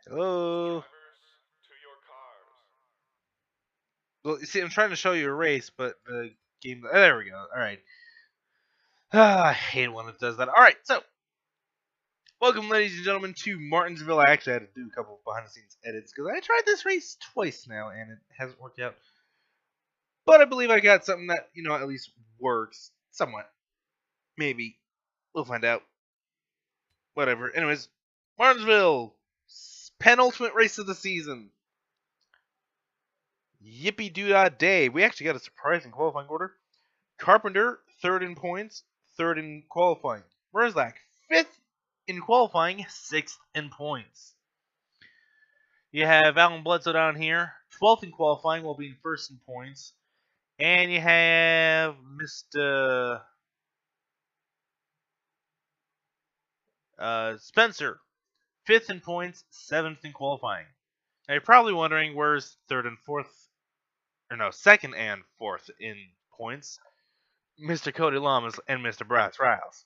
Hello. Well, you see, I'm trying to show you a race, but the game. There we go. All right. I hate when it does that. All right, so welcome, ladies and gentlemen, to Martinsville. I actually had to do a couple of behind-the-scenes edits because I tried this race twice now and it hasn't worked out. But I believe I got something that at least works somewhat. Maybe we'll find out. Whatever. Anyways, Martinsville, penultimate race of the season. Yippee doo dah day. We actually got a surprising qualifying order. Carpenter, third in points, third in qualifying. Merzlak, fifth in qualifying, sixth in points. You have Alan Bledsoe down here, 12th in qualifying while being first in points. And you have Mr. Spencer, fifth in points, seventh in qualifying. Now you're probably wondering where's second and fourth in points. Mr. Cody Lamas and Mr. Bryce Riles.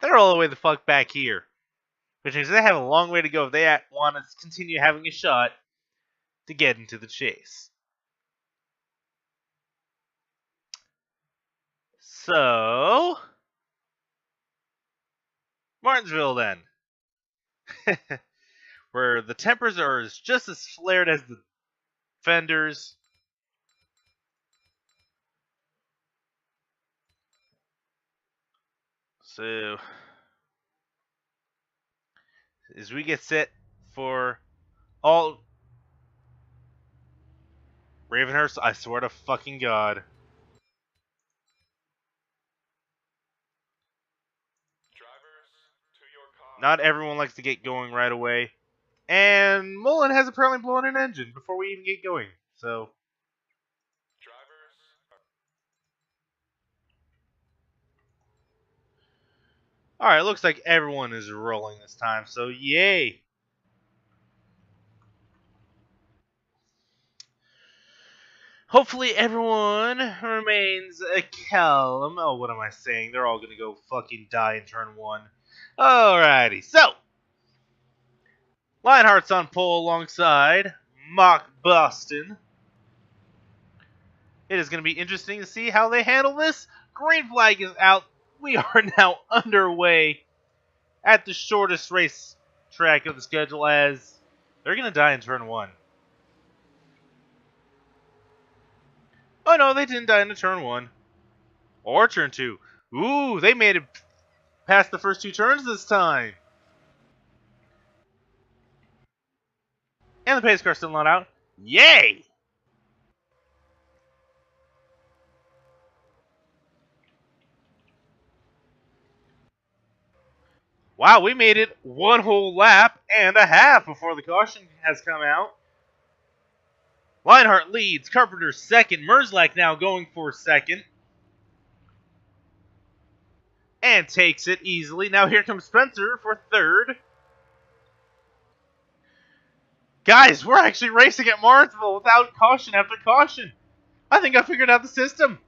They're all the way the fuck back here. Which means they have a long way to go if they want to continue having a shot to get into the chase. So, Martinsville then. Where the tempers are just as flared as the fenders. So, as we get set for all Ravenhurst, I swear to fucking God. Not everyone likes to get going right away. And Mullen has apparently blown an engine before we even get going. So, alright, looks like everyone is rolling this time, so yay! Hopefully everyone remains calm. Oh, what am I saying? They're all gonna go fucking die in turn one. Alrighty, so Lionheart's on pole alongside Mock Boston. It is gonna be interesting to see how they handle this. Green flag is out. We are now underway at the shortest race track of the schedule as they're gonna die in turn one. Oh no, they didn't die in turn one. Or turn two. Ooh, they made it past the first two turns this time. And the pace car's still not out. Yay! Wow, we made it one whole lap and a half before the caution has come out. Lionheart leads, Carpenter second, Merzlak now going for second. And takes it easily. Now here comes Spencer for third. Guys, we're actually racing at Martinsville without caution after caution. I think I figured out the system.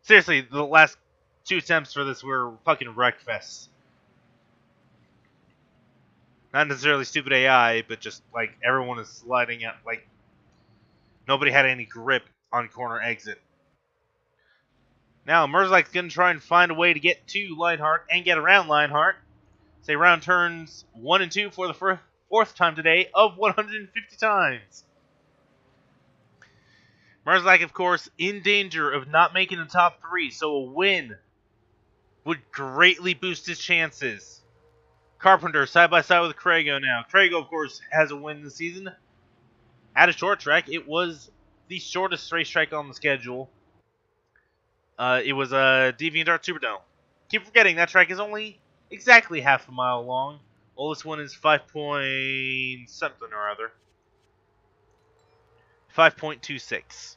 Seriously, the last two attempts for this were fucking wreckfests. Not necessarily stupid AI, but just like everyone is sliding out. Like nobody had any grip on corner exit. Now Merzlak's gonna try and find a way to get to Lionheart and get around Lionheart. Say round turns 1 and 2 for the fourth time today of 150 times. Merzlak, of course, in danger of not making the top 3, so a win would greatly boost his chances. Carpenter side by side with Craigo now. Craigo, of course, has a win this season. At a short track, it was the shortest racetrack on the schedule. It was a DeviantArt Superdome. Keep forgetting that track is only exactly half a mile long. Oldest one is 5 point something or other. 5.26.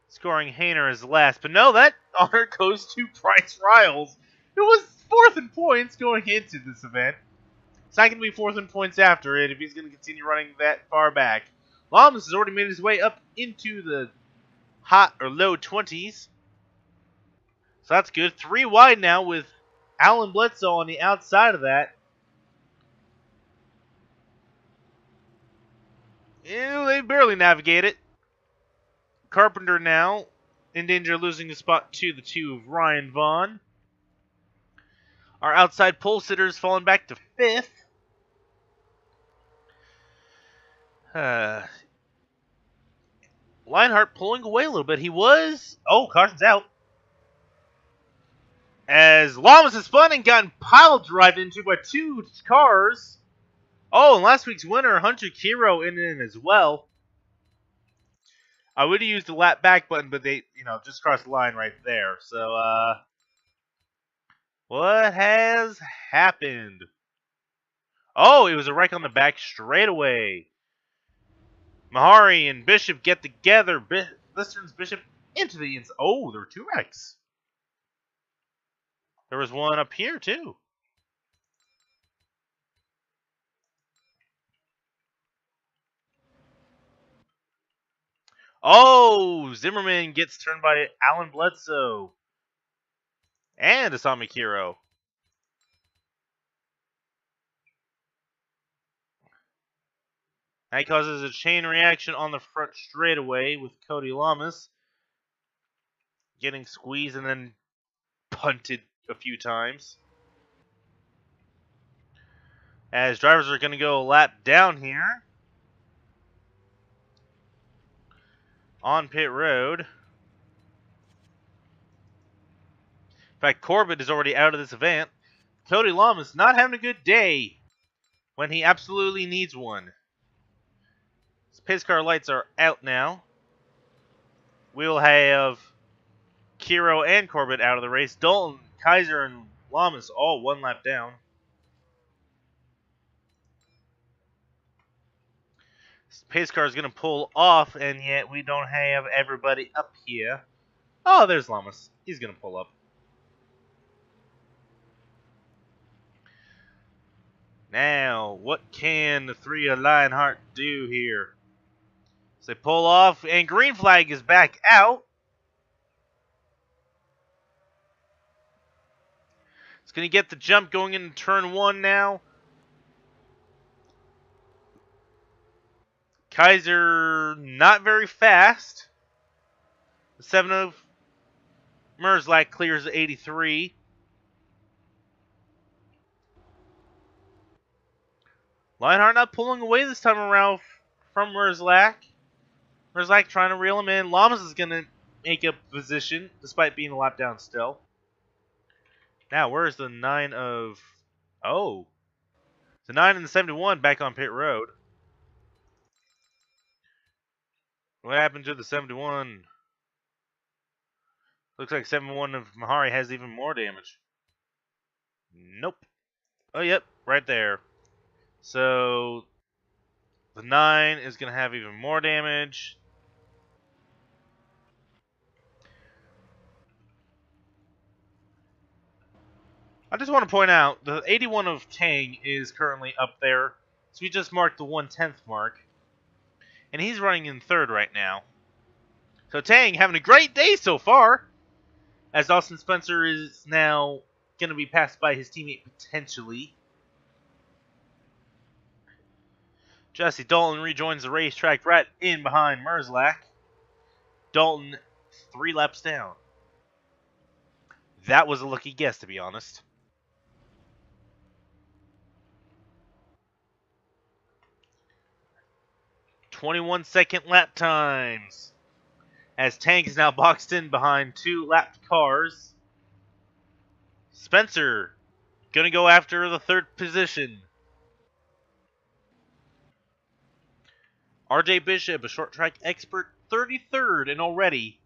Scoring Hayner as last, but no, that honor goes to Bryce Riles, who was fourth in points going into this event. It's not going to be fourth in points after it if he's going to continue running that far back. Lamas has already made his way up into the hot or low 20s. So that's good. 3 wide now with Alan Bledsoe on the outside of that. They barely navigate it. Carpenter now in danger of losing the spot to the 2 of Ryan Vaughn. Our outside pole sitters falling back to 5th. Lionheart pulling away a little bit. He was... Oh, caution's out. As Lamas has spun and gotten pile drived into by 2 cars. Oh, and last week's winner, Hunter Kiro, in as well. I would have used the lap back button, but they, just crossed the line right there. So, what has happened? Oh, it was a wreck on the back straightaway. Mahari and Bishop get together. Lister's Bishop into the inside. Oh, there were 2 wrecks. There was one up here, too. Oh, Zimmerman gets turned by Alan Bledsoe. And Asami Kiro. That causes a chain reaction on the front straightaway with Cody Lamas getting squeezed and then punted a few times. As drivers are going to go a lap down here on pit road. In fact, Corbett is already out of this event. Cody Lamas not having a good day when he absolutely needs one. His pace car lights are out now. We'll have Kiro and Corbett out of the race. Dalton, Kaiser, and Lamas all 1 lap down. This pace car is going to pull off, and yet we don't have everybody up here. Oh, there's Lamas. He's going to pull up. Now, what can the 3 of Lionheart do here? So they pull off, and green flag is back out. It's going to get the jump going into turn 1 now. Kaiser not very fast. The 7 of Merzlak clears 83. Lionheart not pulling away this time around from Merzlak. Merzlak trying to reel him in. Lamas is going to make a position despite being a lap down still. Now, where's the 9 of... Oh. The 9 and the 71 back on pit road. What happened to the 71? Looks like 71 of Mahari has even more damage. Nope. Oh, yep. Right there. So, the 9 is going to have even more damage. I just want to point out, the 81 of Tang is currently up there. So we just marked the 1/10th mark. And he's running in 3rd right now. So Tang having a great day so far. As Austin Spencer is now going to be passed by his teammate potentially. Jesse Dalton rejoins the racetrack right in behind Merzlak. Dalton 3 laps down. That was a lucky guess, to be honest. .21-second lap times. As Tank is now boxed in behind 2 lapped cars. Spencer going to go after the 3rd position. RJ Bishop, a short track expert, 33rd, and already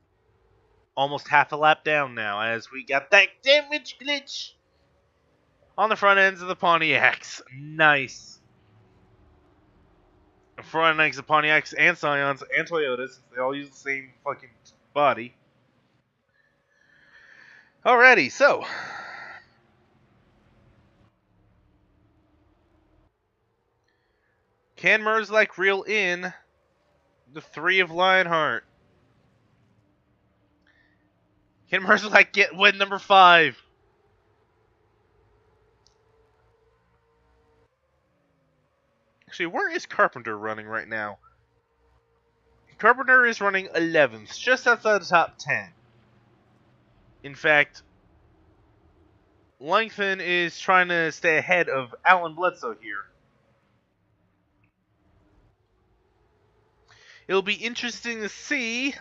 almost half a lap down now as we got that damage glitch on the front ends of the Pontiacs. Nice. The front ends of Pontiacs and Scions and Toyotas. They all use the same fucking body. Alrighty, so. Can Merzlak reel in the 3 of Lionheart? Can Merzlak get win number 5? Actually, where is Carpenter running right now? Carpenter is running 11th, just outside the top 10. In fact, Langford is trying to stay ahead of Alan Bledsoe here. It'll be interesting to see,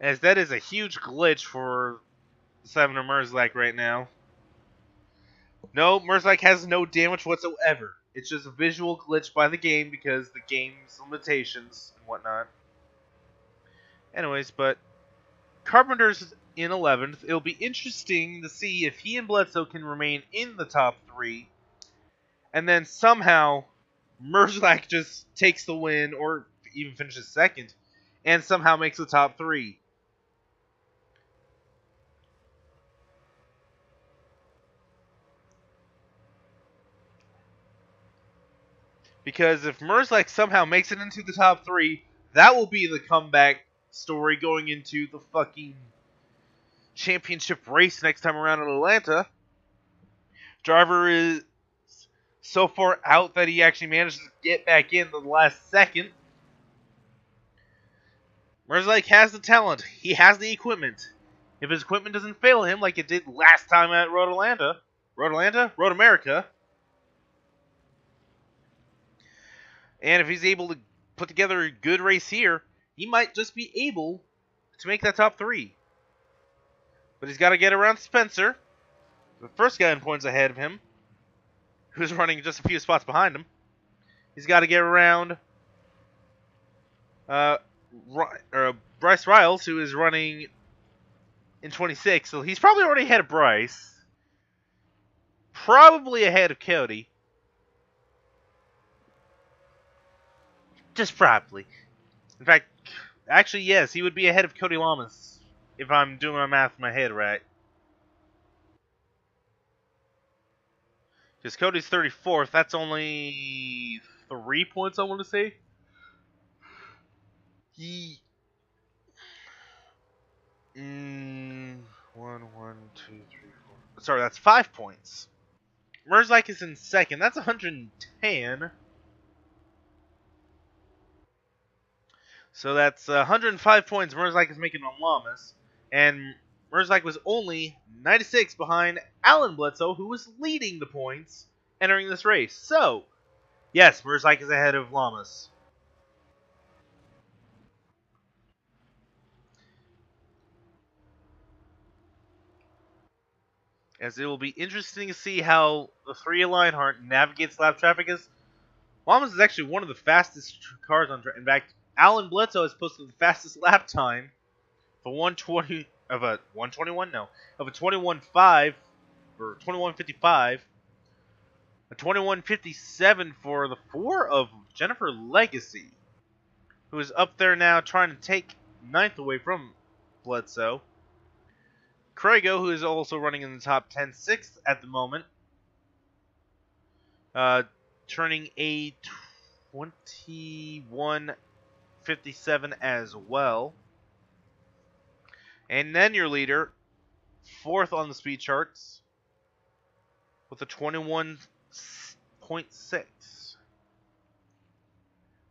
as that is a huge glitch for Seven Merzlak right now. No, Merzlak has no damage whatsoever. It's just a visual glitch by the game because the game's limitations and whatnot. Anyways, but Carpenter's in 11th. It'll be interesting to see if he and Bledsoe can remain in the top 3. And then somehow Merzlak just takes the win or even finishes second and somehow makes the top 3. Because if Merzlak somehow makes it into the top 3, that will be the comeback story going into the fucking championship race next time around in Atlanta. Driver is so far out that he actually managed to get back in the last second. Merzlak has the talent. He has the equipment. If his equipment doesn't fail him like it did last time at Road America, and if he's able to put together a good race here, he might just be able to make that top 3. But he's got to get around Spencer, the first guy in points ahead of him, who's running just a few spots behind him. He's got to get around Bryce Riles, who is running in 26, so he's probably already ahead of Bryce. Probably ahead of Cody. Just probably. In fact, actually, yes, he would be ahead of Cody Lamas, if I'm doing my math in my head right. Because Cody's 34th, that's only 3 points, I want to say. One, two, three, four. Sorry, that's 5 points. Merzlak is in second. That's 110. So that's 105 points Merzlak is making on Lamas. And Merzlak was only 96 behind Alan Bledsoe, who was leading the points entering this race. So, yes, Merzlak is ahead of Lamas. As it will be interesting to see how the 3 of Lionheart navigates lap traffic. As Lamas is actually one of the fastest cars on track. In fact, Alan Bledsoe has posted the fastest lap time for 120 of a 121 no of a 21.5 or 21.55, a 21.57 for the 4 of Jennifer Legacy, who is up there now trying to take 9th away from Bledsoe. Craigo, who is also running in the top 10, 6th at the moment, turning a 21.57 as well. And then your leader, 4th on the speed charts, with a 21.6.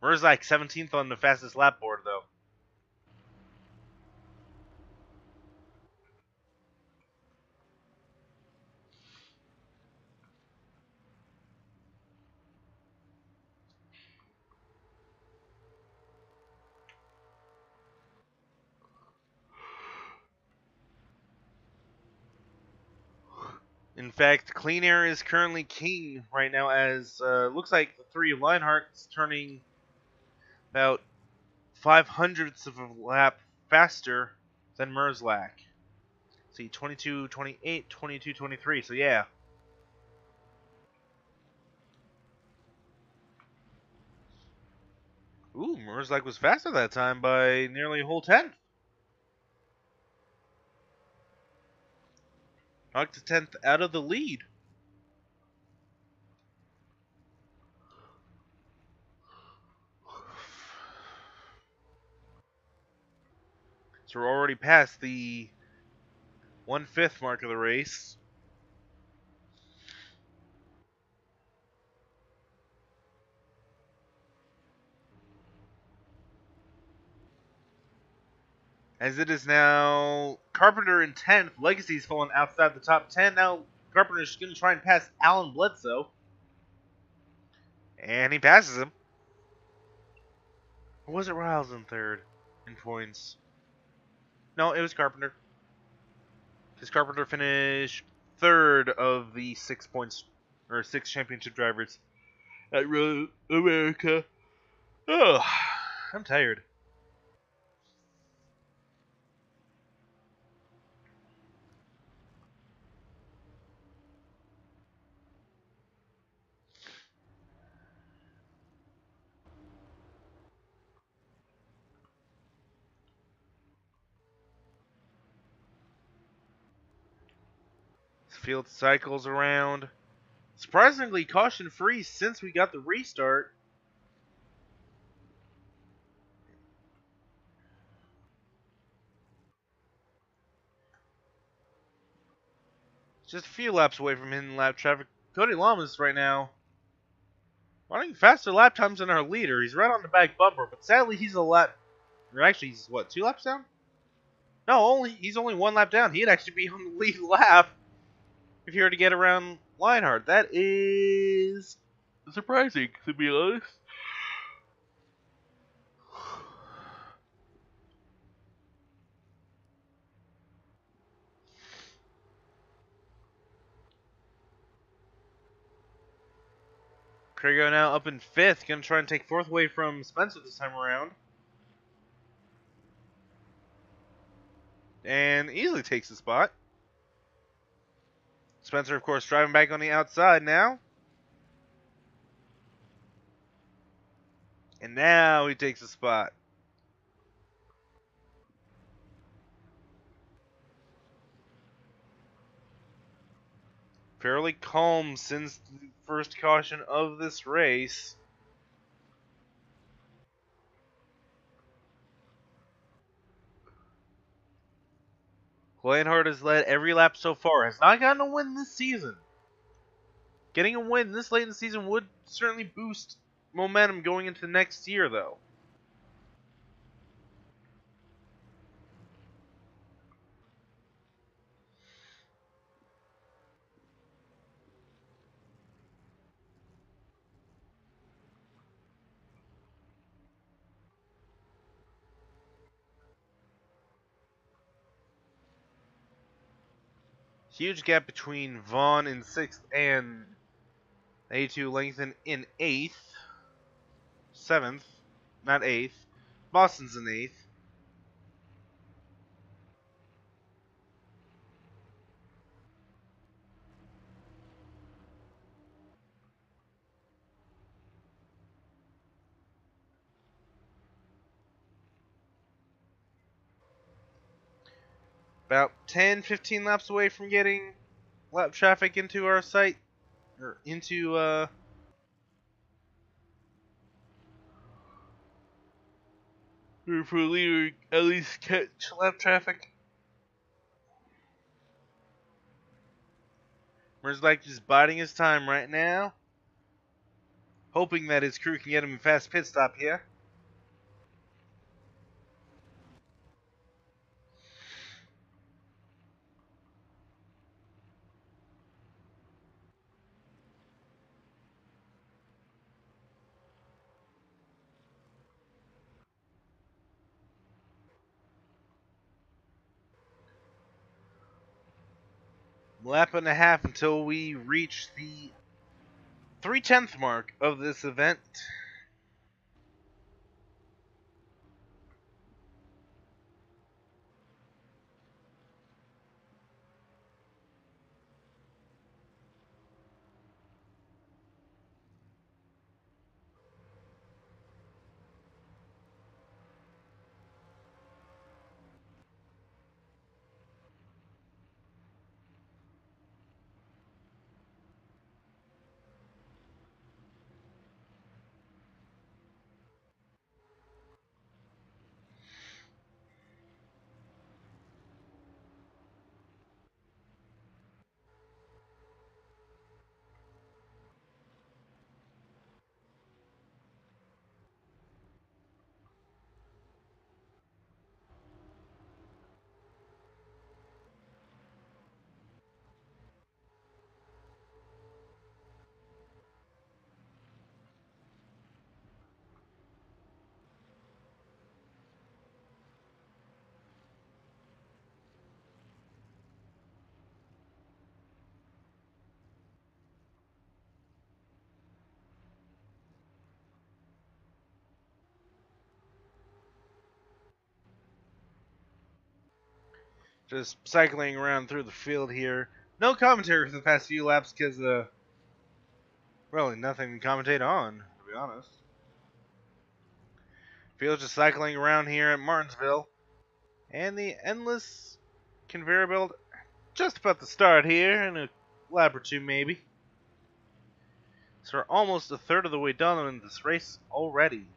Merzlak 17th on the fastest lap board, though. In fact, Clean Air is currently king right now, as looks like the 3 of Lionheart's turning about 500ths of a lap faster than Merzlak. See, 22.28, 22.23, so yeah. Ooh, Merzlak was faster that time by nearly a whole 10th. Knocked a 10th out of the lead. So we're already past the 1/5 mark of the race. As it is now Carpenter in 10th. Legacy's fallen outside the top 10. Now Carpenter's going to try and pass Alan Bledsoe. And he passes him. Or was it Riles in third in points? No, it was Carpenter. Because Carpenter finished third of the 6 points, or 6 championship drivers at Road America. Oh, I'm tired. Field cycles around. Surprisingly caution-free since we got the restart. Just a few laps away from hitting lap traffic. Cody Lamas right now running faster lap times than our leader. He's right on the back bumper, but sadly he's a lap, or actually he's what, 2 laps down? No, he's only 1 lap down. He'd actually be on the lead lap if he were to get around Lionheart. That is surprising, to be honest. Craigo now up in 5th. Gonna try and take 4th away from Spencer this time around. And easily takes the spot. Spencer, of course, driving back on the outside now. And now he takes the spot. Fairly calm since the first caution of this race. Lionheart has led every lap so far. Has not gotten a win this season. Getting a win this late in the season would certainly boost momentum going into next year, though. Huge gap between Vaughn in 6th and A2 Langton in 8th. 7th. Not 8th. Boston's in 8th. About 10-15 laps away from getting lap traffic into our site. Or into, for leader at least catch lap traffic. Merzbach just biding his time right now. Hoping that his crew can get him a fast pit stop here. Lap and a half until we reach the 3/10 mark of this event. Just cycling around through the field here. No commentary for the past few laps because, really nothing to commentate on, to be honest. Field just cycling around here at Martinsville. And the endless conveyor belt just about to start here in a lap or two, maybe. So we're almost a third of the way done in this race already.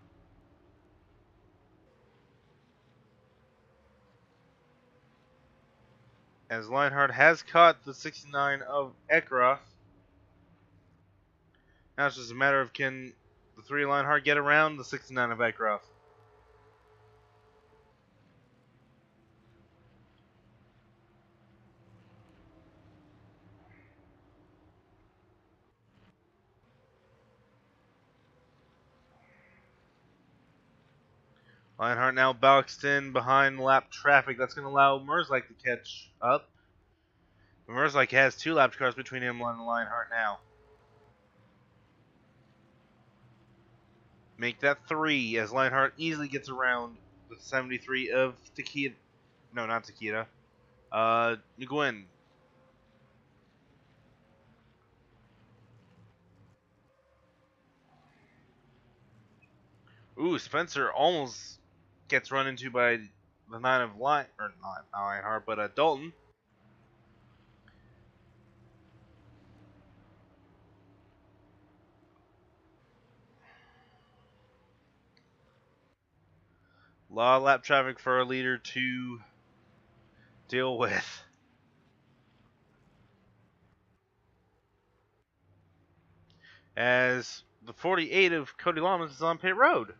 As Lionheart has caught the 69 of Ekroth. Now it's just a matter of can the 3 Lionheart get around the 69 of Ekroth. Lionheart now boxed in behind lap traffic. That's going to allow Merzlike to catch up. Merzlike has 2 lap cars between him and Lionheart now. Make that 3 as Lionheart easily gets around the 73 of Takeda. No, not Takeda. Nguyen. Ooh, Spencer almost gets run into by the 9 of Lion, or not Lionheart, but Dalton. A lot of lap traffic for our leader to deal with. As the 48 of Cody Lamas is on pit road.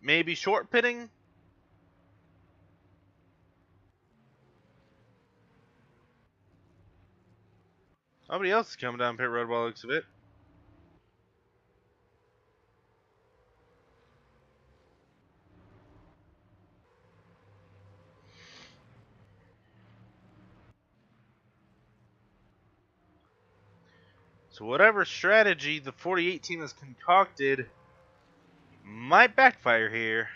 Maybe short pitting. Nobody else is coming down pit road by the looks of it. So whatever strategy the 48 team has concocted might backfire here.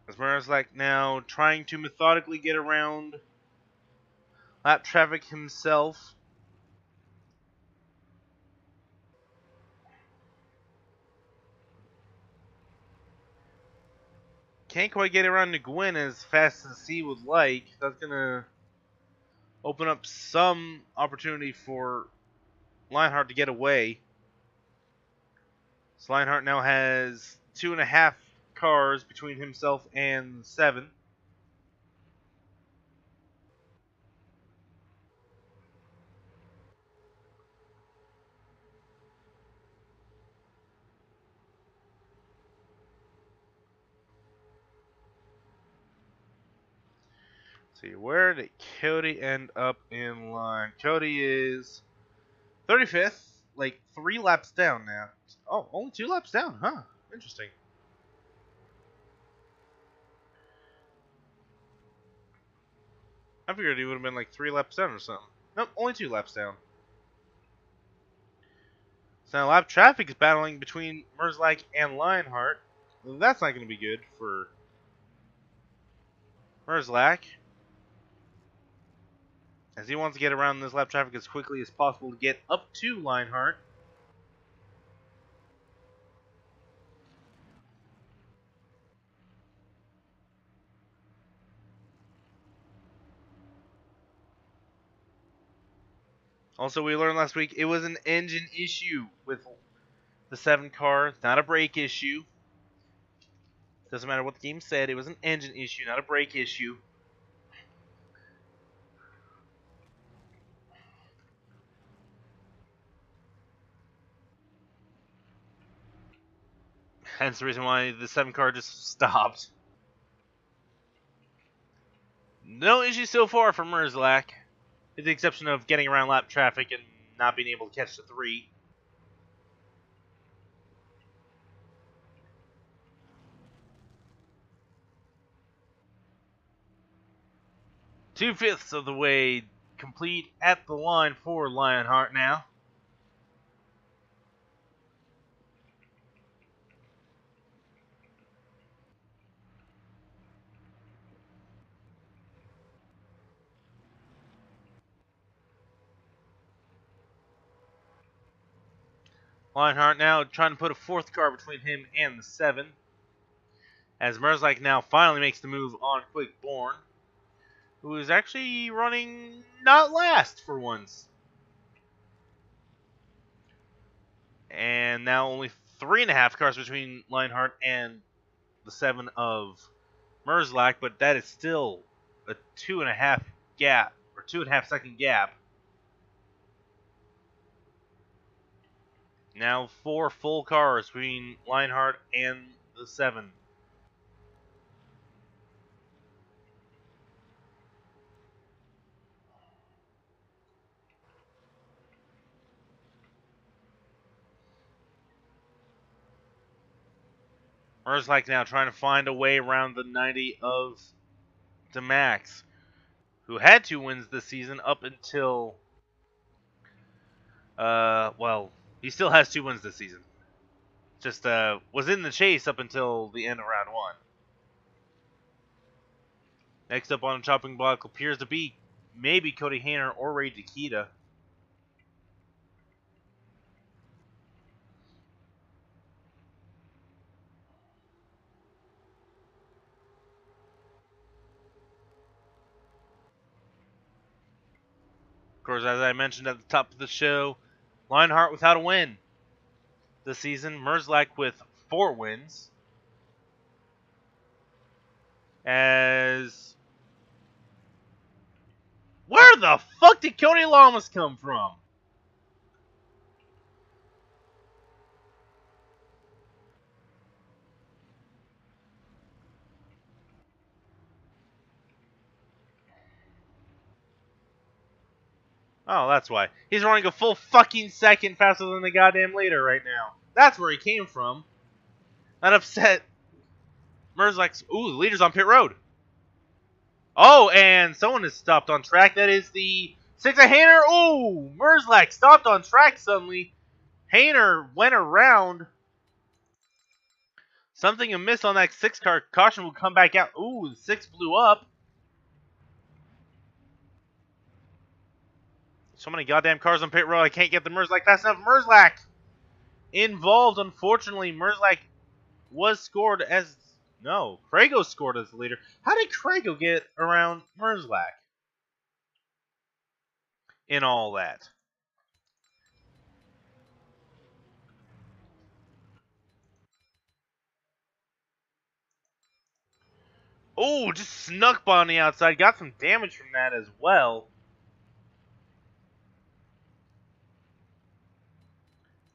As Merzlike now trying to methodically get around lap traffic himself. Can't quite get around Nguyen as fast as he would like. That's going to open up some opportunity for Lionheart to get away. So Lionheart now has 2.5 cars between himself and 7. Let's see, where did Cody end up in line? Cody is 35th, like 3 laps down now. Oh, only 2 laps down, huh? Interesting. I figured he would have been like 3 laps down or something. Nope, only 2 laps down. So now lap traffic is battling between Merzlike and Lionheart. That's not going to be good for Merzlike, as he wants to get around this lap traffic as quickly as possible to get up to Lionheart. Also, we learned last week it was an engine issue with the 7 car, not a brake issue. Doesn't matter what the game said, it was an engine issue, not a brake issue. Hence the reason why the 7 car just stopped. No issue so far for Merzlak, with the exception of getting around lap traffic and not being able to catch the 3. Two-fifths of the way complete at the line for Lionheart now. Lionheart now trying to put a fourth car between him and the 7. As Merzlak now finally makes the move on Quickborn, who is actually running not last for once. And now only 3.5 cars between Lionheart and the 7 of Merzlak, but that is still a 2.5 gap, or 2.5 second gap. Now 4 full cars between Lionheart and the 7. Merzlak now trying to find a way around the 90 of DeMax, who had 2 wins this season up until, well, he still has 2 wins this season. Just, was in the chase up until the end of round 1. Next up on the chopping block appears to be maybe Cody Hayner or Ray Takita. Of course, as I mentioned at the top of the show, Lionheart without a win this season. Merzlak with 4 wins. As... Where the fuck did Cody Lamas come from? Oh, that's why. He's running a full fucking second faster than the goddamn leader right now. That's where he came from. That upset Merzlak's... Ooh, the leader's on pit road. Oh, and someone is stopped on track. That is the 6 of Hayner. Ooh, Merzlak stopped on track suddenly. Hayner went around. Something amiss on that 6 car. Caution will come back out. Ooh, the 6 blew up. So many goddamn cars on pit road. I can't get the Merzlak. That's enough Merzlak involved. Unfortunately, Merzlak was scored as... No, Krago scored as the leader. How did Krago get around Merzlak in all that? Oh, just snuck by on the outside. Got some damage from that as well.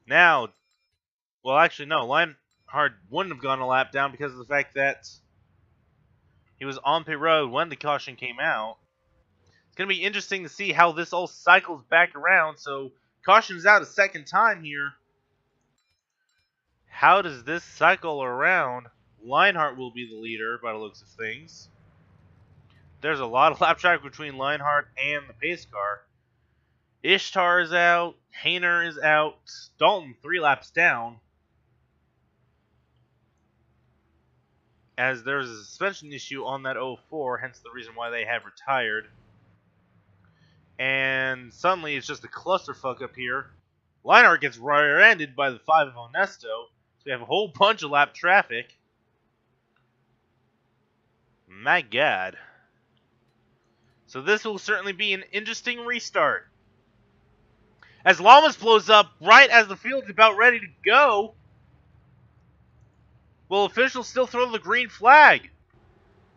Now, well, actually, no. Lionheart wouldn't have gone a lap down because of the fact that he was on pit road when the caution came out. It's going to be interesting to see how this all cycles back around. So, caution's out a second time here. How does this cycle around? Lionheart will be the leader by the looks of things. There's a lot of lap track between Lionheart and the pace car. Ishtar is out. Hayner is out. Dalton 3 laps down. As there's a suspension issue on that 04, hence the reason why they have retired. And suddenly it's just a clusterfuck up here. Lionheart gets rear-ended by the 5 of Onesto. So we have a whole bunch of lap traffic. My god. So this will certainly be an interesting restart. As Lamas blows up right as the field's about ready to go. Will officials still throw the green flag?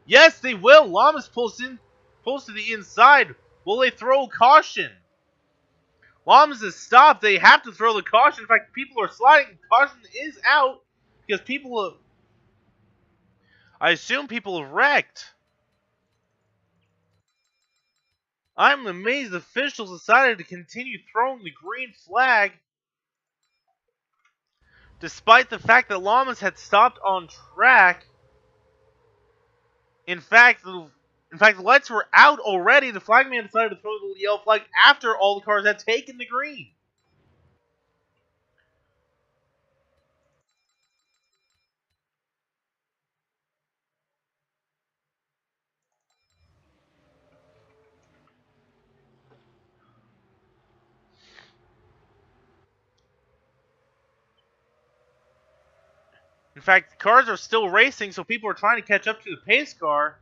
Yes, they will. Lamas pulls to the inside. Will they throw caution? Lamas is stopped. They have to throw the caution. In fact, people are sliding. Caution is out because people have... I assume people have wrecked. I'm amazed officials decided to continue throwing the green flag despite the fact that Lamas had stopped on track. In fact, the lights were out already. The flagman decided to throw the yellow flag after all the cars had taken the green. In fact, the cars are still racing, so people are trying to catch up to the pace car.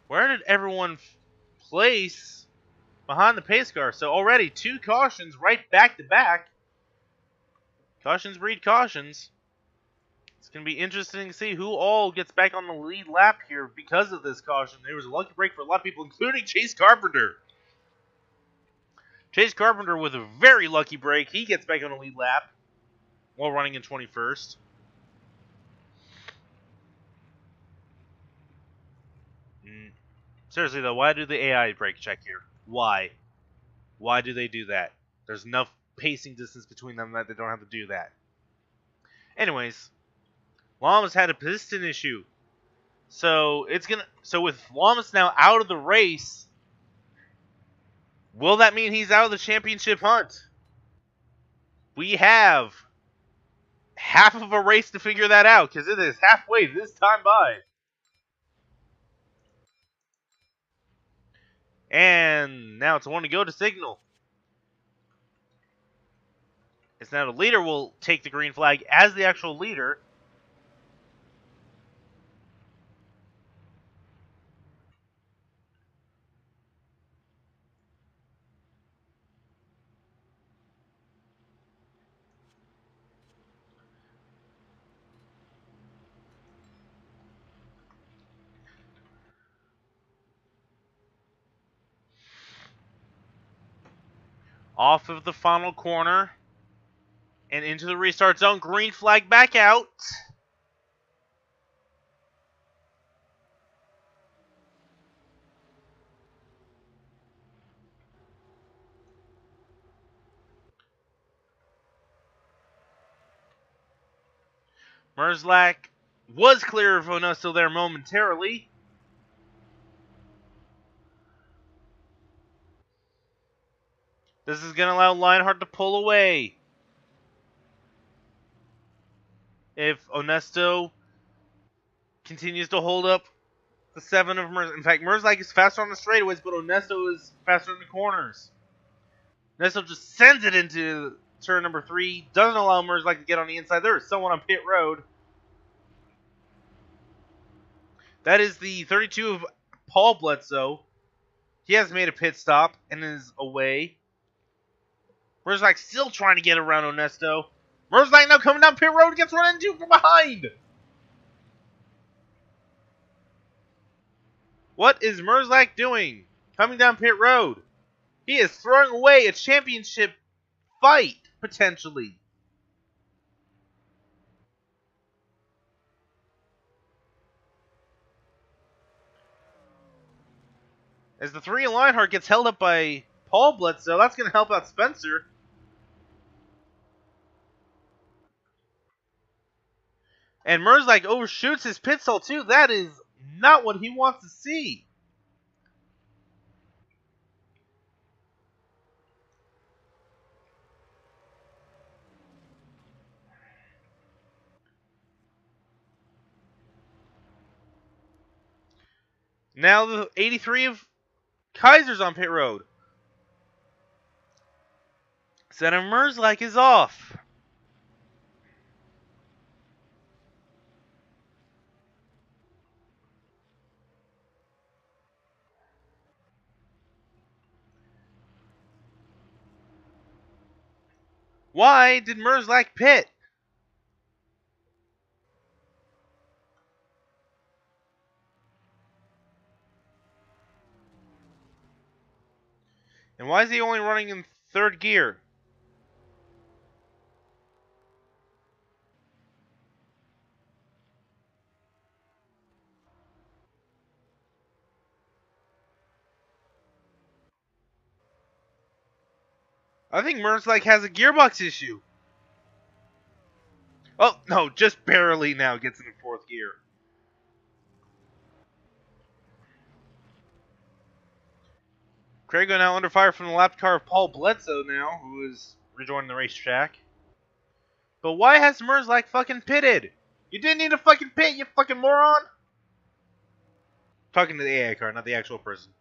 Where did everyone place behind the pace car? So already 2 cautions right back to back. Cautions breed cautions. It's going to be interesting to see who all gets back on the lead lap here because of this caution. There was a lucky break for a lot of people, including Chase Carpenter. Chase Carpenter with a very lucky break. He gets back on the lead lap while running in 21st. Seriously, though, why do the AI brake check here? Why? Why do they do that? There's enough pacing distance between them that they don't have to do that. Anyways, Llamas had a piston issue. So with Llamas now out of the race, will that mean he's out of the championship hunt? We have half of a race to figure that out, because it is halfway this time by. And now it's a 1 to go to signal. It's now the leader will take the green flag as the actual leader. Off of the final corner and into the restart zone. Green flag back out. Merzlak was clear of Onesto there momentarily. This is going to allow Lionheart to pull away. If Onesto continues to hold up the 7 of Merzlak. In fact, Merzlak is faster on the straightaways, but Onesto is faster in the corners. Onesto just sends it into turn number 3. Doesn't allow Merzlak to get on the inside. There is someone on pit road. That is the 32 of Paul Bledsoe. He has made a pit stop and is away. Merzlak still trying to get around Onesto. Merzlak now coming down pit road, gets run into from behind. What is Merzlak doing? Coming down pit road. He is throwing away a championship fight, potentially. As the 3 Lionheart gets held up by Paul Bledsoe, that's going to help out Spencer. And Merzlak overshoots his pit stall too. That is not what he wants to see. Now the 83 of Kaiser's on pit road. Senator Merzlak is off. Why did Merzlak pit? And why is he only running in 3rd gear? I think Merzlak has a gearbox issue. Oh, no, just barely now gets in 4th gear. Craigo now under fire from the lap car of Paul Bledsoe now, who is rejoining the racetrack. But why has Merzlak fucking pitted? You didn't need to fucking pit, you fucking moron! talking to the AI car, not the actual person.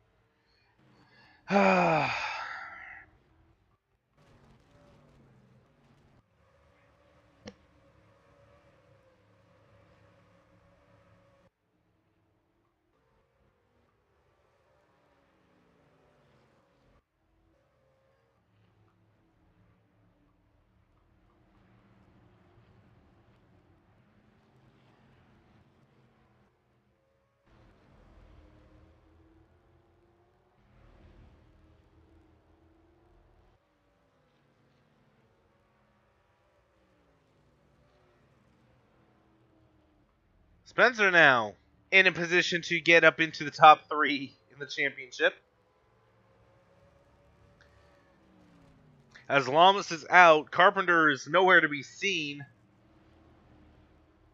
Spencer now in a position to get up into the top 3 in the championship. As Lamas is out, Carpenter is nowhere to be seen,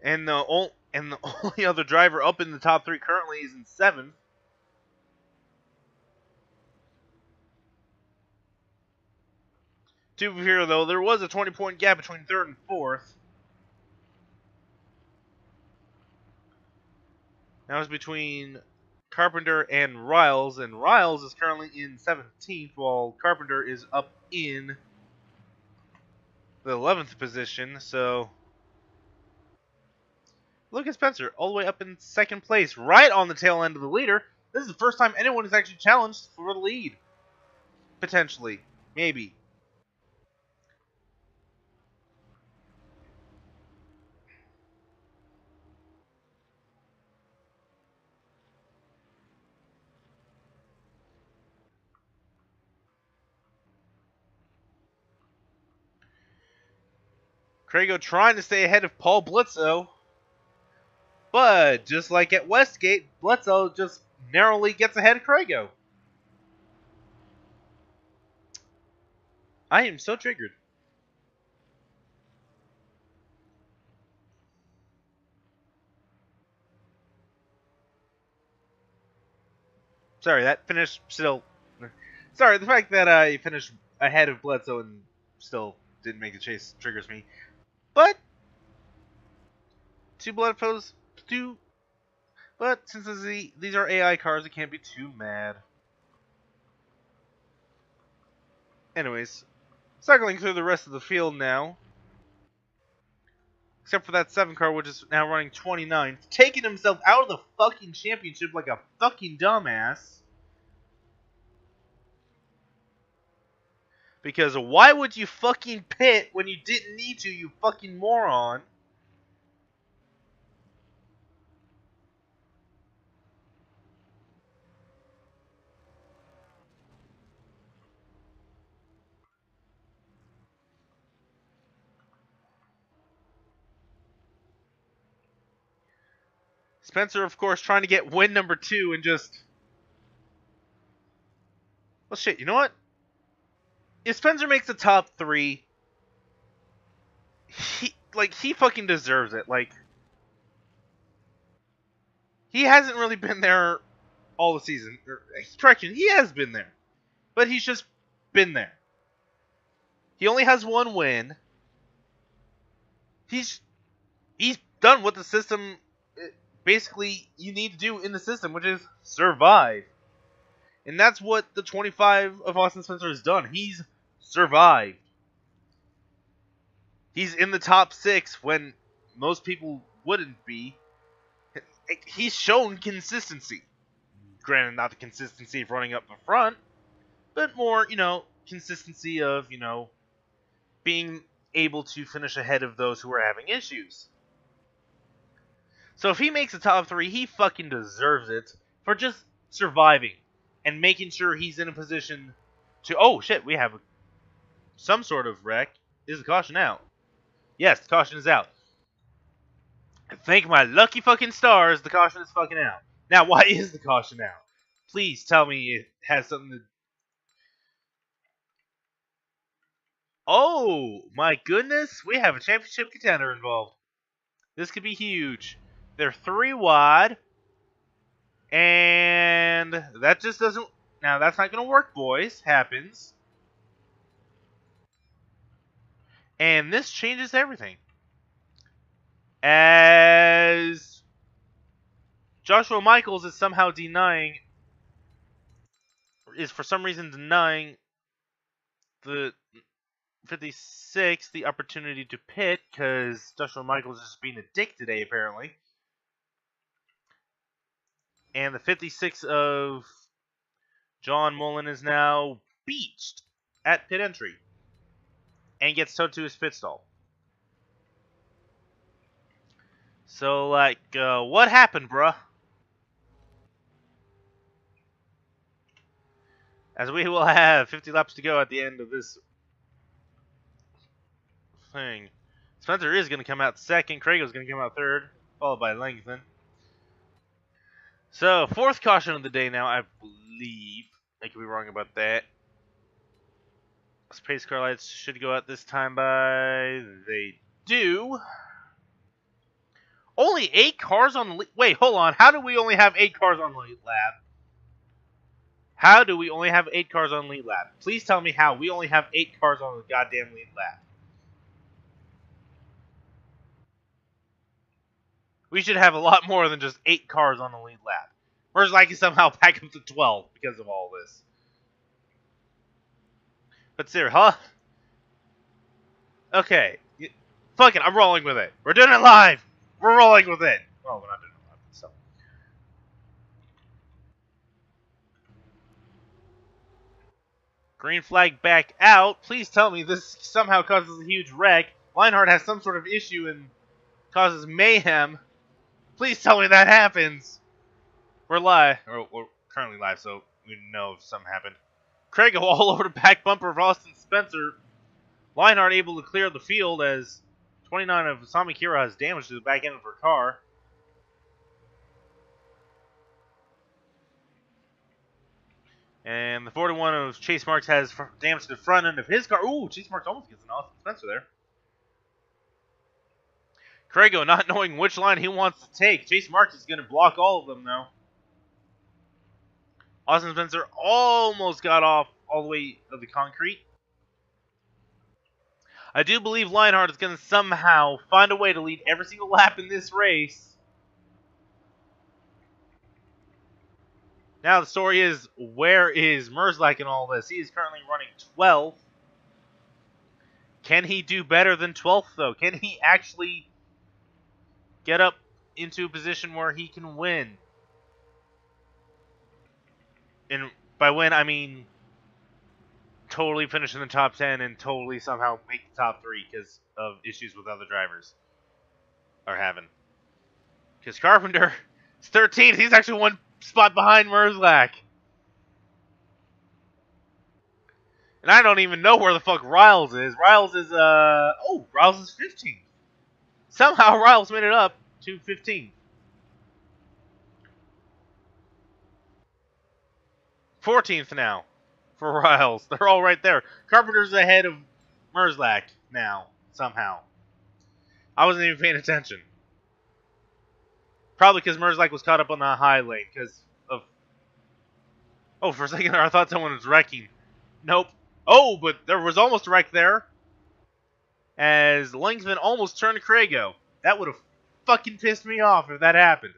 and the only other driver up in the top 3 currently is in 7th. To be fair, though, there was a 20-point gap between 3rd and 4th. Now it's between Carpenter and Riles is currently in 17th, while Carpenter is up in the 11th position. So look at Spencer, all the way up in 2nd place, right on the tail end of the leader. This is the first time anyone has actually challenged for the lead. Potentially. Maybe. Crago trying to stay ahead of Paul Blitzo. But just like at Westgate, Blitzo just narrowly gets ahead of Crago. I am so triggered. Sorry, that finished still. Sorry, the fact that I finished ahead of Bledsoe and still didn't make the chase triggers me. But but since these are AI cars, I can't be too mad. Anyways, cycling through the rest of the field now. Except for that 7 car, which is now running 29th. Taking himself out of the fucking championship like a fucking dumbass. Because why would you fucking pit when you didn't need to, you fucking moron? Spencer, of course, trying to get win number 2 and just... Well, shit, you know what? If Spencer makes the top 3, he fucking deserves it. Like, he hasn't really been there all the season. Correction, he has been there. But he's just been there. He only has 1 win. He's done what the system... Basically, you need to do in the system, which is survive. And that's what the 25 of Austin Spencer has done. He's survived. He's in the top 6 when most people wouldn't be. He's shown consistency. Granted, not the consistency of running up the front, but more, consistency of, being able to finish ahead of those who are having issues. So if he makes the top 3, he fucking deserves it for just surviving and making sure he's in a position to... Oh, shit, we have some sort of wreck. Is the caution out? Yes, the caution is out. Thank my lucky fucking stars, the caution is fucking out. Now, why is the caution out? Please tell me it has something to... Oh, my goodness. We have a championship contender involved. This could be huge. They're 3 wide. And that just doesn't... Now, that's not going to work, boys. Happens. And this changes everything. As Joshua Michaels is somehow denying, is for some reason denying the 56 the opportunity to pit because Joshua Michaels is just being a dick today, apparently. And the 56 of John Mullen is now beached at pit entry and gets towed to his pit stall. So, like, what happened, bruh? As we will have 50 laps to go at the end of this thing. Spencer is going to come out second. Craig's going to come out third, followed by Langton. So, fourth caution of the day now, I believe. I could be wrong about that. Pace car lights should go out this time by... They do. Only 8 cars on the lead... Wait, hold on. How do we only have 8 cars on the lead lap? How do we only have 8 cars on lead lap? Please tell me how we only have 8 cars on the goddamn lead lap. We should have a lot more than just 8 cars on the lead lap. Whereas I can somehow pack up to 12 because of all this. But seriously, huh? Okay. Fuck it, I'm rolling with it. We're doing it live. We're rolling with it. Well, we're not doing it live, so. Green flag back out. Please tell me this somehow causes a huge wreck. Lionheart has some sort of issue and causes mayhem. Please tell me that happens. We're live. Or we're currently live, so we know if something happened. Craig all over the back bumper of Austin Spencer. Lionheart able to clear the field as 29 of Sami Kira has damage to the back end of her car. And the 41 of Chase Marks has damage to the front end of his car. Ooh, Chase Marks almost gets an Austin Spencer there. Craigo not knowing which line he wants to take. Chase Marks is going to block all of them now. Austin Spencer almost got off all the way of the concrete. I do believe Lionheart is going to somehow find a way to lead every single lap in this race. Now the story is, where is Merzlak in all this? He is currently running 12th. Can he do better than 12th, though? Can he actually get up into a position where he can win? And by win, I mean totally finish in the top 10 and totally somehow make the top 3 because of issues with other drivers are having. Because Carpenter is 13th. He's actually one spot behind Merzlak. And I don't even know where the fuck Riles is. Riles is, oh, Riles is 15th. Somehow Riles made it up to 15th. 14th now for Riles. They're all right there. Carpenter's ahead of Merzlak now, somehow. I wasn't even paying attention. Probably because Merzlak was caught up on the high lane because of... Oh, for a second there I thought someone was wrecking. Nope. Oh, but there was almost a wreck there. As Langton almost turned Craigo. That would have fucking pissed me off if that happened.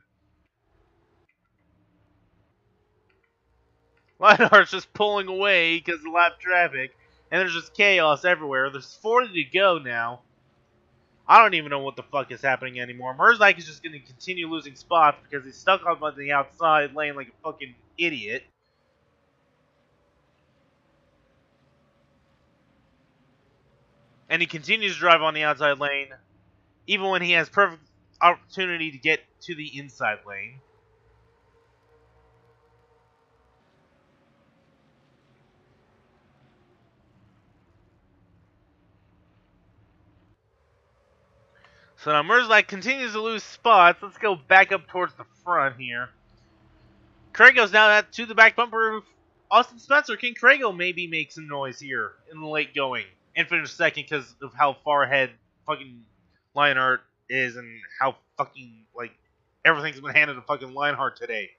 Lionheart's just pulling away because of lap traffic. And there's just chaos everywhere. There's 40 to go now. I don't even know what the fuck is happening anymore. Merzlak is just going to continue losing spots because he's stuck up on the outside lane like a fucking idiot. And he continues to drive on the outside lane, even when he has perfect opportunity to get to the inside lane. So now Merzlak continues to lose spots. Let's go back up towards the front here. Craigo's now to the back bumper of Austin Spencer. Can Craigo maybe make some noise here in the late going and finish second because of how far ahead fucking Lionheart is and how fucking, like, everything's been handed to fucking Lionheart today.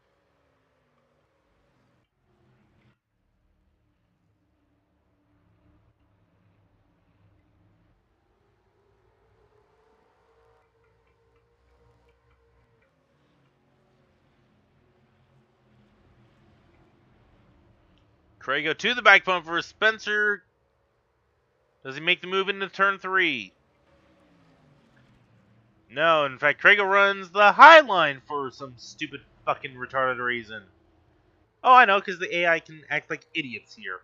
Craigo to the back bump for Spencer. Does he make the move into turn 3? No, in fact, Craigo runs the high line for some stupid fucking retarded reason. Oh, I know, because the AI can act like idiots here.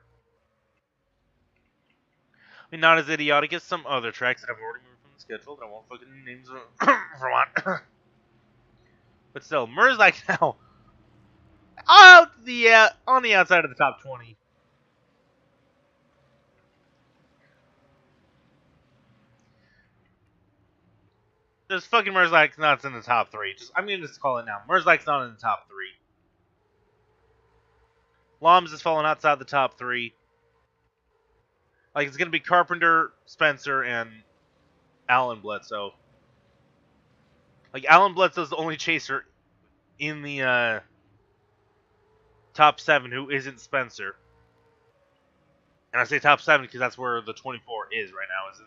I mean, not as idiotic as some other tracks that I've already moved from the schedule. That I won't fucking names for one. But still, Merzak now out the on the outside of the top 20. This fucking Merzak's not in the top 3. I'm gonna just call it now. Merzak's not in the top 3. Loms is falling outside the top 3. Like, it's gonna be Carpenter, Spencer, and Alan Bledsoe. Like, Alan Bledsoe's the only chaser in the top 7 who isn't Spencer. And I say top 7 because that's where the 24 is right now, is in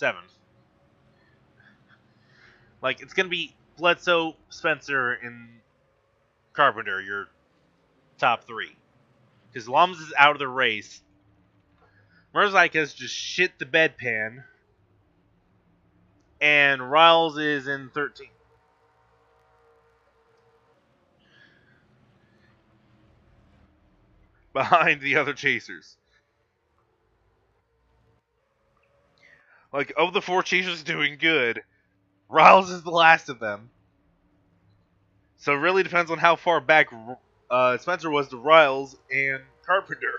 7th. Like, it's going to be Bledsoe, Spencer, and Carpenter, your top 3. Because Lums is out of the race. Merzak has just shit the bedpan. And Riles is in 13th. Behind the other chasers. Like, of the 4 chasers doing good, Riles is the last of them. So it really depends on how far back Spencer was to Riles and Carpenter.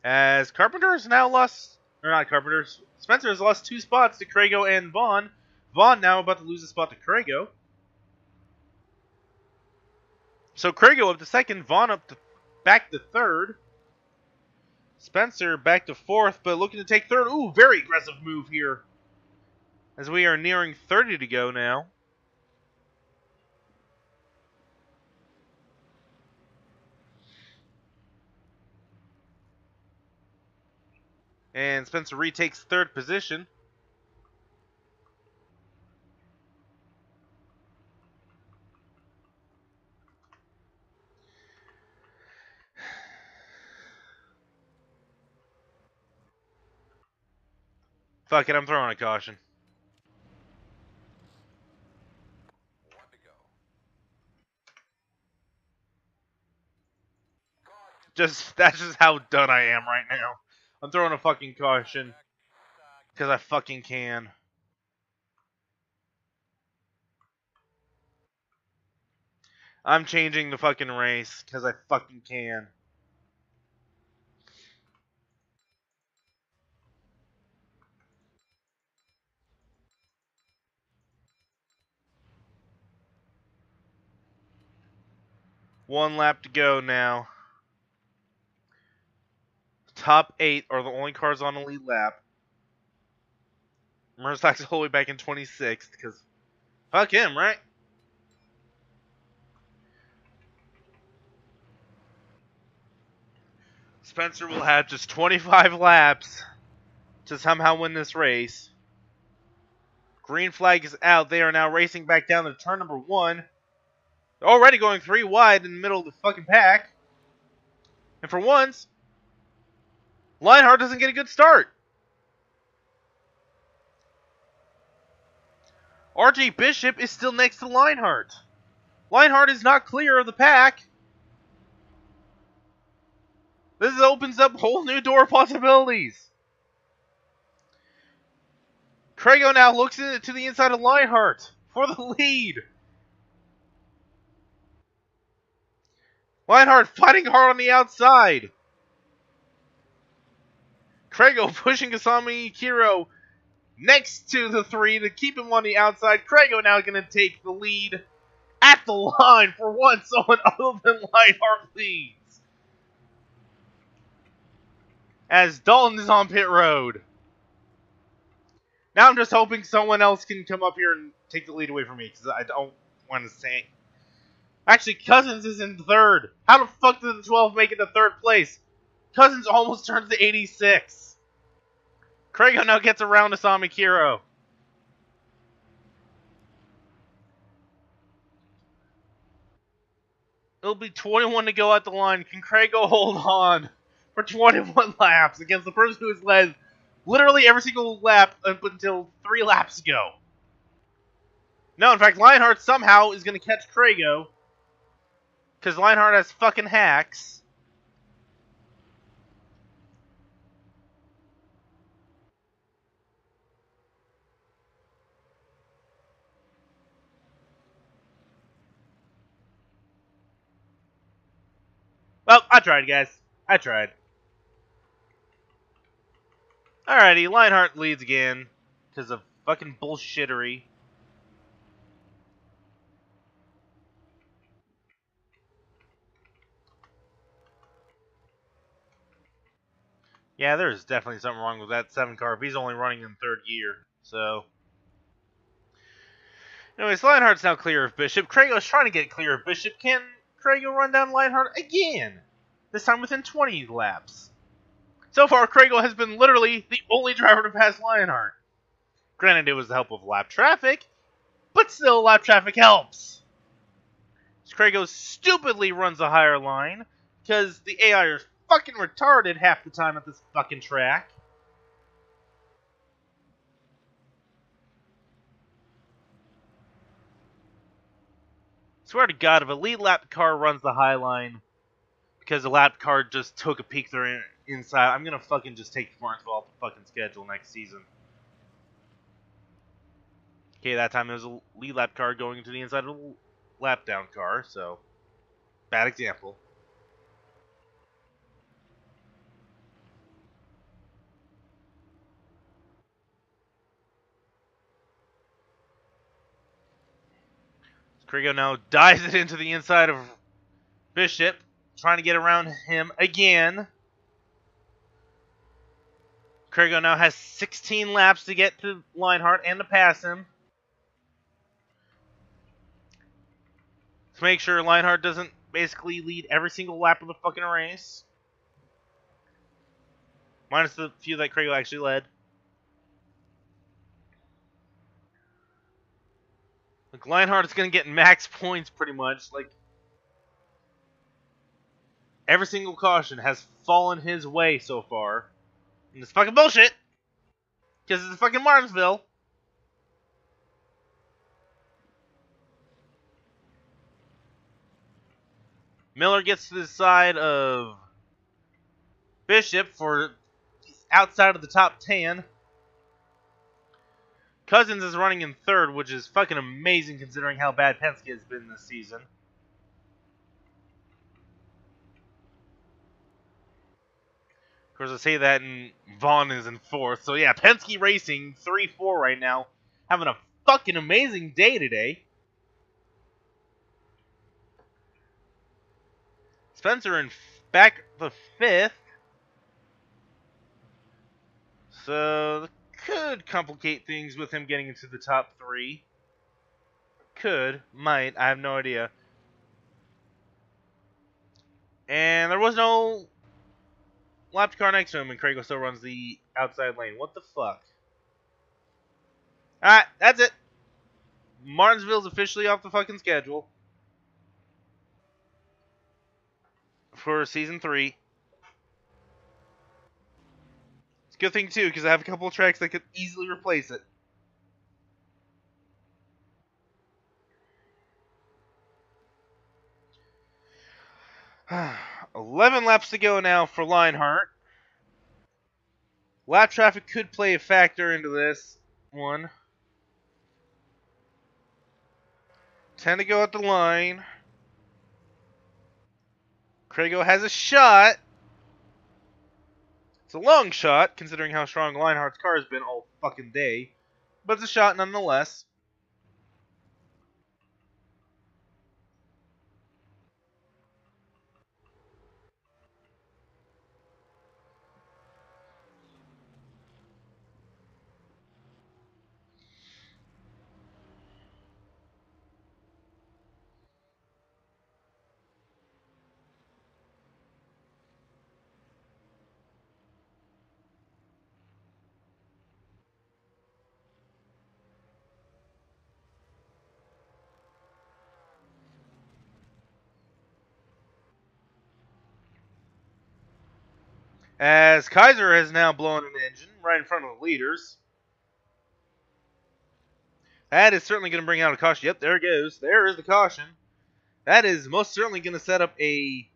As Carpenter has now lost, or not Carpenter, Spencer has lost 2 spots to Craigo and Vaughn. Vaughn now about to lose a spot to Craigo. So Craigo up to 2nd, Vaughn up to back to 3rd. Spencer back to 4th, but looking to take 3rd. Ooh, very aggressive move here. As we are nearing 30 to go now. And Spencer retakes 3rd position. Fuck it, I'm throwing a caution. That's just how done I am right now. I'm throwing a fucking caution. Because I fucking can. I'm changing the fucking race. Because I fucking can. One lap to go now. Top 8 are the only cars on the lead lap. Merzak's all the way back in 26th, because fuck him, right? Spencer will have just 25 laps to somehow win this race. Green flag is out. They are now racing back down to turn number 1. They're already going 3 wide in the middle of the fucking pack. And for once, Lionheart doesn't get a good start. RJ Bishop is still next to Lionheart. Lionheart is not clear of the pack. This opens up a whole new door of possibilities. Craigo now looks to the inside of Lionheart for the lead. Lionheart fighting hard on the outside. Craigo pushing Asami Kiro next to the 3 to keep him on the outside. Craigo now going to take the lead at the line for once someone other than Lionheart leads. As Dalton is on pit road. Now I'm just hoping someone else can come up here and take the lead away from me, because I don't want to say. Actually, Cousins is in 3rd. How the fuck did the 12 make it to 3rd place? Cousins almost turns to 86. Craigo now gets around Asami Kiro. It'll be 21 to go at the line. Can Craigo hold on for 21 laps against the person who has led literally every single lap up until 3 laps ago? No, in fact, Lionheart somehow is going to catch Craigo because Lionheart has fucking hacks. Well, I tried, guys. I tried. Alrighty, Lionheart leads again because of fucking bullshittery. Yeah, there's definitely something wrong with that 7 car if he's only running in 3rd gear. So, anyways, Lionheart's now clear of Bishop. Craigo's trying to get clear of Bishop. Can Craigo run down Lionheart again? This time within 20 laps. So far, Craigo has been literally the only driver to pass Lionheart. Granted, it was the help of lap traffic, but still, lap traffic helps. Craigo stupidly runs a higher line, because the AI are fucking retarded half the time at this fucking track. Swear to God, if a lead lap car runs the high line because the lap car just took a peek through inside, I'm gonna fucking just take Martinsville off the fucking schedule next season. Okay, that time it was a lead lap car going into the inside of a lap down car, so bad example. Craigo now dives it into the inside of Bishop, trying to get around him again. Craigo now has 16 laps to get to Lionheart and to pass him. To make sure Lionheart doesn't basically lead every single lap of the fucking race. Minus the few that Craigo actually led. Like, Lionheart is going to get max points pretty much. Like, every single caution has fallen his way so far. And it's fucking bullshit. Because it's fucking Martinsville. Miller gets to the side of Bishop for outside of the top 10. Cousins is running in 3rd, which is fucking amazing considering how bad Penske has been this season. Of course, I say that, and Vaughn is in 4th. So yeah, Penske Racing 3-4 right now, having a fucking amazing day today. Spencer in back the 5th. So that could complicate things with him getting into the top 3. Could, might, I have no idea. And there was no lap car next to him, and Craigo still runs the outside lane. What the fuck? Alright, that's it. Martinsville's officially off the fucking schedule for Season 3. It's a good thing, too, because I have a couple of tracks that could easily replace it. $11 laps to go now for Lionheart. Lap traffic could play a factor into this one. 10 to go at the line. Craigo has a shot. It's a long shot, considering how strong Lionheart's car has been all fucking day. But it's a shot nonetheless. As Kaiser has now blown an engine right in front of the leaders. That is certainly going to bring out a caution. Yep, there it goes. There is the caution. That is most certainly going to set up a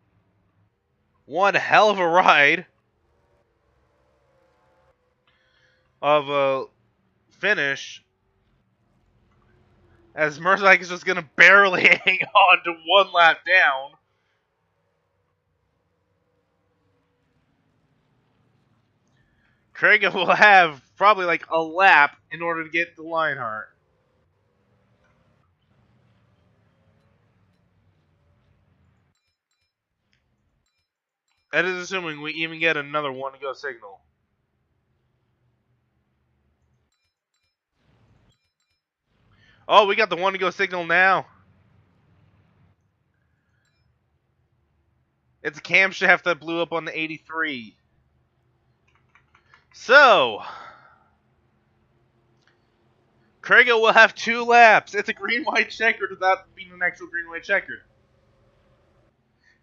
one hell of a ride of a finish. As Merzak is just going to barely hang on to one lap down. Craig will have probably like a lap in order to get to Lionheart. That is assuming we even get another one to go signal. Oh, we got the one to go signal now. It's a camshaft that blew up on the 83. So, Craigo will have 2 laps. It's a green-white checkered without being an actual green-white checkered.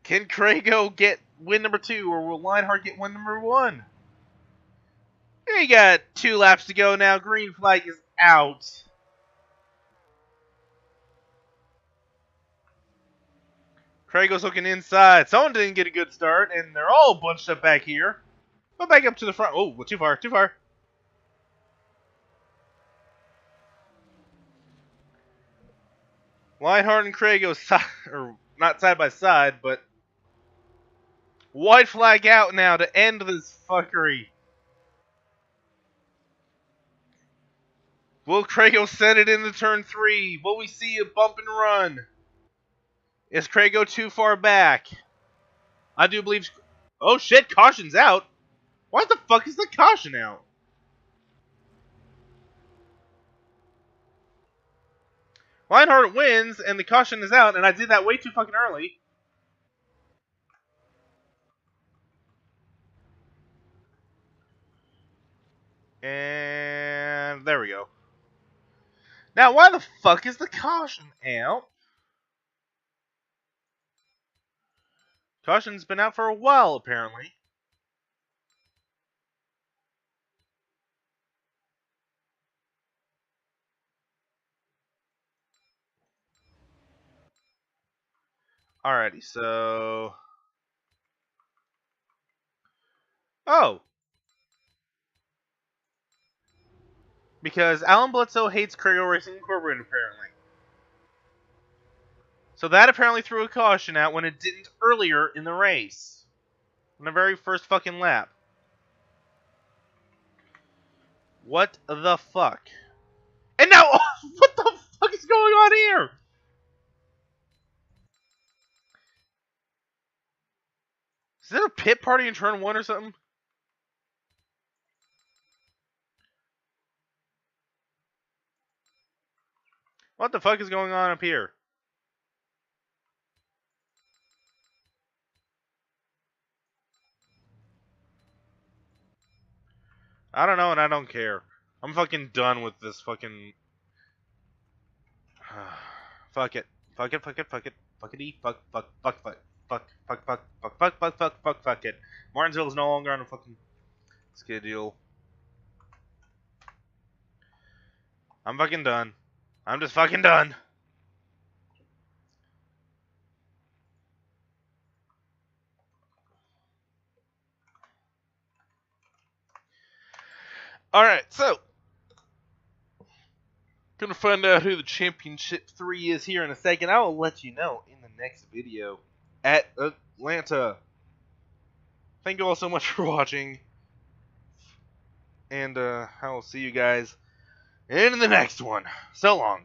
Can Craigo get win number 2, or will Lionheart get win number 1? We got 2 laps to go now. Green flag is out. Craigo's looking inside. Someone didn't get a good start, and they're all bunched up back here. Go back up to the front. Oh, too far, too far. Lionheart and Craigo, or not side by side, but white flag out now to end this fuckery. Will Craigo send it into turn 3? Will we see a bump and run? Is Craigo too far back? I do believe... Oh shit, caution's out. Why the fuck is the caution out? Lionheart wins, and the caution is out, and I did that way too fucking early. And there we go. Now, why the fuck is the caution out? Caution's been out for a while, apparently. Alrighty, so... Oh! Because Alan Bledsoe hates Craigo Racing Incorporated, apparently. So that apparently threw a caution out when it didn't earlier in the race. On the very first fucking lap. What the fuck? And now, what the fuck is going on here? Is there a pit party in turn 1 or something? What the fuck is going on up here? I don't know and I don't care. I'm fucking done with this fucking... Fuck it. Fuck it, fuck it, fuck it. Fuckity, fuck, fuck, fuck, fuck. Fuck, fuck, fuck, fuck, fuck, fuck, fuck, fuck, fuck it. Martinsville is no longer on a fucking schedule. I'm fucking done. I'm just fucking done. Alright, so. Gonna find out who the Championship 3 is here in a second. I will let you know in the next video at Atlanta. Thank you all so much for watching. And I will see you guys in the next one. So long.